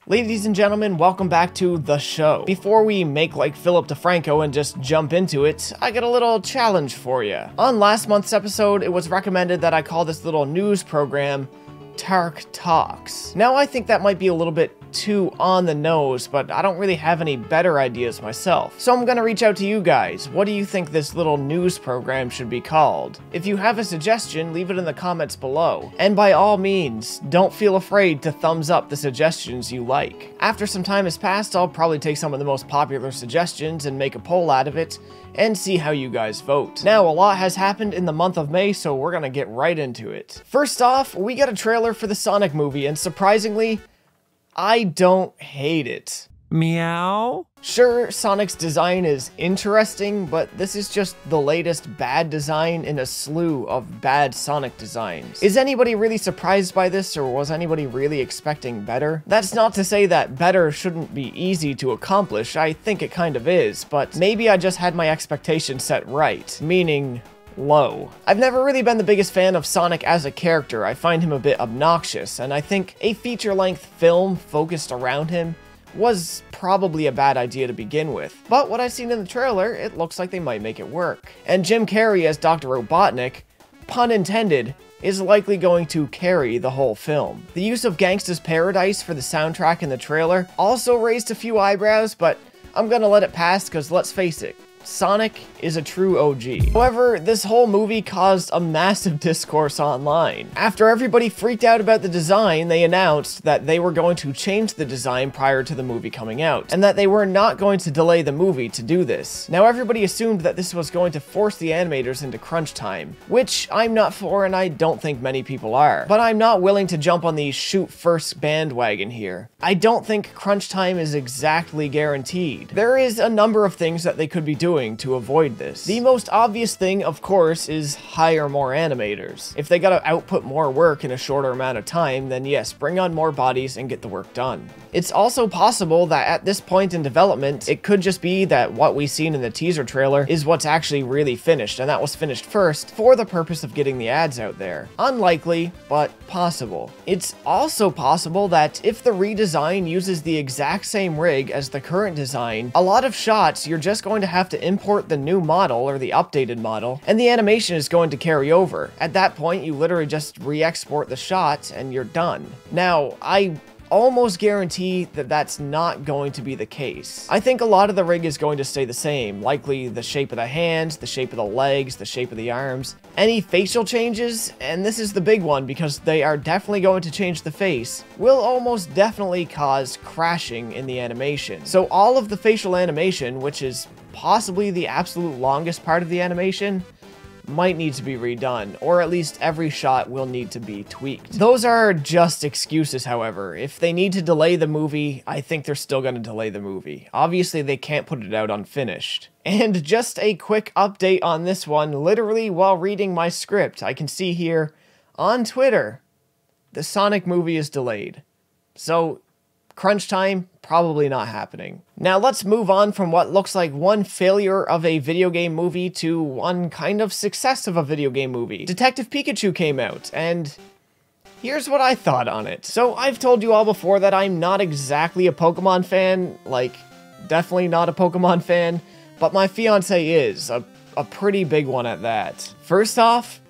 Ladies and gentlemen, welcome back to the show. Before we make like Philip DeFranco and just jump into it, I got a little challenge for you. On last month's episode, it was recommended that I call this little news program Tark Talks. Now I think that might be a little bit too on the nose, but I don't really have any better ideas myself. So I'm gonna reach out to you guys. What do you think this little news program should be called? If you have a suggestion, leave it in the comments below. And by all means, don't feel afraid to thumbs up the suggestions you like. After some time has passed, I'll probably take some of the most popular suggestions and make a poll out of it, and see how you guys vote. Now, a lot has happened in the month of May, so we're gonna get right into it. First off, we got a trailer for the Sonic movie, and surprisingly, I don't hate it. Meow? Sure, Sonic's design is interesting, but this is just the latest bad design in a slew of bad Sonic designs. Is anybody really surprised by this, or was anybody really expecting better? That's not to say that better shouldn't be easy to accomplish, I think it kind of is, but maybe I just had my expectations set right, meaning low. I've never really been the biggest fan of Sonic as a character. I find him a bit obnoxious, and I think a feature-length film focused around him was probably a bad idea to begin with. But what I've seen in the trailer, it looks like they might make it work. And Jim Carrey as Dr. Robotnik, pun intended, is likely going to carry the whole film. The use of Gangsta's Paradise for the soundtrack in the trailer also raised a few eyebrows, but I'm gonna let it pass because let's face it, Sonic is a true OG. However, this whole movie caused a massive discourse online. After everybody freaked out about the design, they announced that they were going to change the design prior to the movie coming out, and that they were not going to delay the movie to do this. Now, everybody assumed that this was going to force the animators into crunch time, which I'm not for and I don't think many people are. But I'm not willing to jump on the shoot first bandwagon here. I don't think crunch time is exactly guaranteed. There is a number of things that they could be doing to avoid this. The most obvious thing, of course, is hire more animators. If they gotta output more work in a shorter amount of time, then yes, bring on more bodies and get the work done. It's also possible that at this point in development, it could just be that what we've seen in the teaser trailer is what's actually really finished, and that was finished first for the purpose of getting the ads out there. Unlikely, but possible. It's also possible that if the redesign uses the exact same rig as the current design, a lot of shots you're just going to have to import the new model or the updated model, and the animation is going to carry over. At that point, you literally just re-export the shot and you're done. Now, I almost guarantee that that's not going to be the case. I think a lot of the rig is going to stay the same, likely the shape of the hands, the shape of the legs, the shape of the arms. Any facial changes, and this is the big one because they are definitely going to change the face, will almost definitely cause crashing in the animation. So all of the facial animation, which is possibly the absolute longest part of the animation, might need to be redone, or at least every shot will need to be tweaked. Those are just excuses, however. If they need to delay the movie, I think they're still going to delay the movie. Obviously, they can't put it out unfinished. And just a quick update on this one, literally while reading my script, I can see here on Twitter, the Sonic movie is delayed. So, crunch time, probably not happening. Now let's move on from what looks like one failure of a video game movie to one kind of success of a video game movie. Detective Pikachu came out, and here's what I thought on it. So I've told you all before that I'm not exactly a Pokemon fan, like definitely not a Pokemon fan, but my fiance is, a pretty big one at that. First off,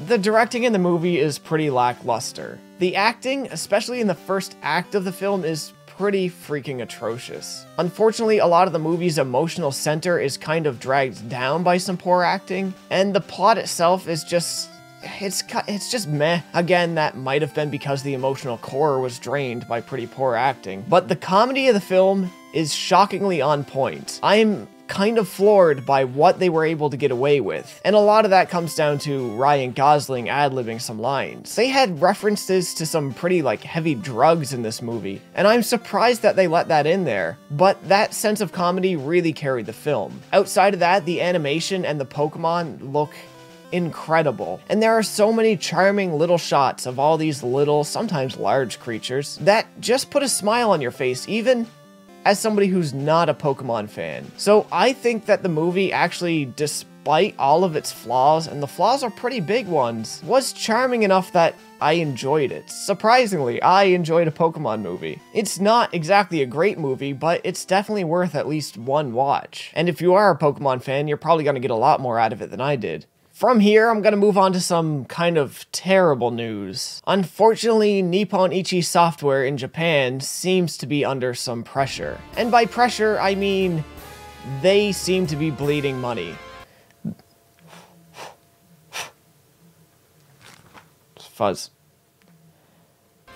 the directing in the movie is pretty lackluster. The acting, especially in the first act of the film, is pretty freaking atrocious. Unfortunately, a lot of the movie's emotional center is kind of dragged down by some poor acting, and the plot itself is just it's just meh. Again, that might have been because the emotional core was drained by pretty poor acting, but the comedy of the film is shockingly on point. I'm kind of floored by what they were able to get away with, and a lot of that comes down to Ryan Gosling ad-libbing some lines. They had references to some pretty heavy drugs in this movie, and I'm surprised that they let that in there, but that sense of comedy really carried the film. Outside of that, the animation and the Pokemon look incredible, and there are so many charming little shots of all these little, sometimes large creatures that just put a smile on your face, even as somebody who's not a Pokemon fan. So I think that the movie actually, despite all of its flaws, and the flaws are pretty big ones, was charming enough that I enjoyed it. Surprisingly, I enjoyed a Pokemon movie. It's not exactly a great movie, but it's definitely worth at least one watch. And if you are a Pokemon fan, you're probably going to get a lot more out of it than I did. From here, I'm going to move on to some kind of terrible news. Unfortunately, Nippon Ichi Software in Japan seems to be under some pressure. And by pressure, I mean they seem to be bleeding money. Fuzz.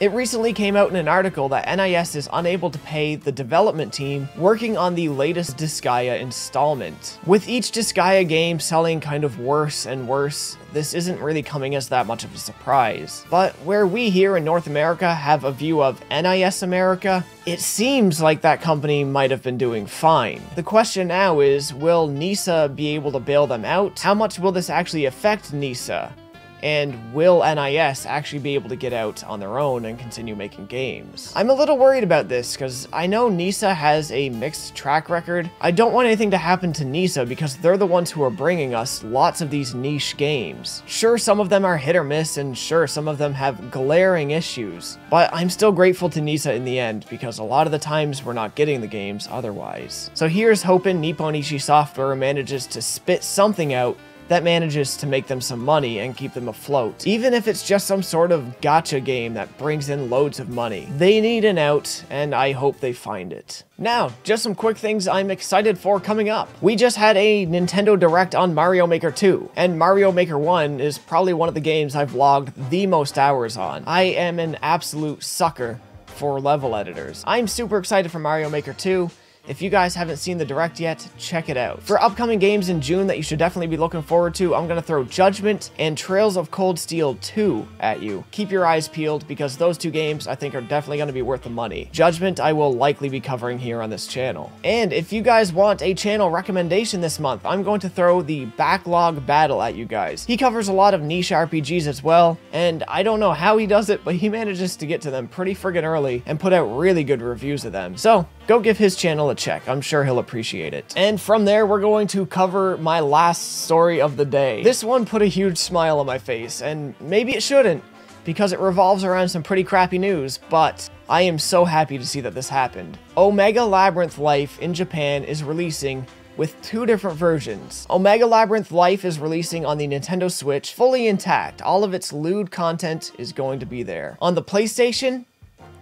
It recently came out in an article that NIS is unable to pay the development team working on the latest Disgaea installment. With each Disgaea game selling kind of worse and worse, this isn't really coming as that much of a surprise. But where we here in North America have a view of NIS America, it seems like that company might have been doing fine. The question now is, will NISA be able to bail them out? How much will this actually affect NISA? And will NIS actually be able to get out on their own and continue making games? I'm a little worried about this, because I know NISA has a mixed track record. I don't want anything to happen to NISA because they're the ones who are bringing us lots of these niche games. Sure, some of them are hit or miss, and sure, some of them have glaring issues, but I'm still grateful to NISA in the end, because a lot of the times we're not getting the games otherwise. So here's hoping Nippon Ichi Software manages to spit something out that manages to make them some money and keep them afloat. Even if it's just some sort of gacha game that brings in loads of money. They need an out, and I hope they find it. Now, just some quick things I'm excited for coming up. We just had a Nintendo Direct on Mario Maker 2, and Mario Maker 1 is probably one of the games I've logged the most hours on. I am an absolute sucker for level editors. I'm super excited for Mario Maker 2. If you guys haven't seen the Direct yet, check it out. For upcoming games in June that you should definitely be looking forward to, I'm going to throw Judgment and Trails of Cold Steel 2 at you. Keep your eyes peeled, because those two games I think are definitely going to be worth the money. Judgment I will likely be covering here on this channel. And if you guys want a channel recommendation this month, I'm going to throw the Backlog Battle at you guys. He covers a lot of niche RPGs as well, and I don't know how he does it, but he manages to get to them pretty friggin' early and put out really good reviews of them. So go give his channel a check. I'm sure he'll appreciate it. And from there, we're going to cover my last story of the day. This one put a huge smile on my face, and maybe it shouldn't, because it revolves around some pretty crappy news, but I am so happy to see that this happened. Omega Labyrinth Life in Japan is releasing with 2 different versions. Omega Labyrinth Life is releasing on the Nintendo Switch fully intact. All of its lewd content is going to be there. On the PlayStation,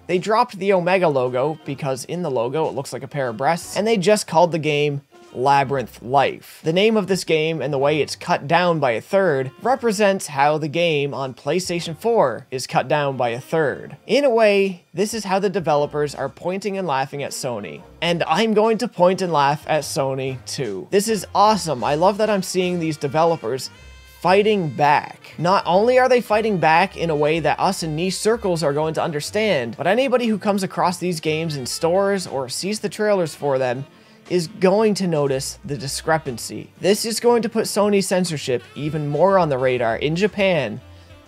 they dropped the Omega logo because in the logo it looks like a pair of breasts, and they just called the game Labyrinth Life. The name of this game and the way it's cut down by a third represents how the game on PlayStation 4 is cut down by a third. In a way, this is how the developers are pointing and laughing at Sony. And I'm going to point and laugh at Sony too. This is awesome. I love that I'm seeing these developers fighting back. Not only are they fighting back in a way that us in niche circles are going to understand, but anybody who comes across these games in stores or sees the trailers for them is going to notice the discrepancy. This is going to put Sony's censorship even more on the radar in Japan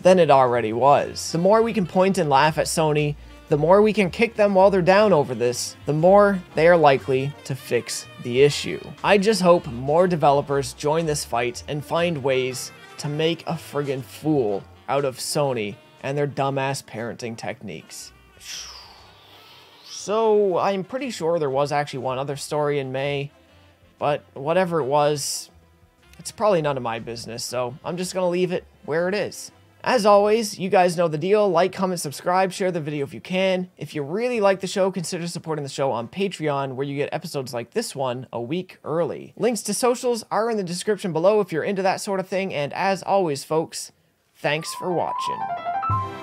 than it already was. The more we can point and laugh at Sony, the more we can kick them while they're down over this, the more they are likely to fix the issue. I just hope more developers join this fight and find ways to make a friggin' fool out of Sony and their dumbass parenting techniques. So, I'm pretty sure there was actually one other story in May, but whatever it was, it's probably none of my business, so I'm just gonna leave it where it is. As always, you guys know the deal. Like, comment, subscribe, share the video if you can. If you really like the show, consider supporting the show on Patreon, where you get episodes like this one a week early. Links to socials are in the description below if you're into that sort of thing, and as always, folks, thanks for watching.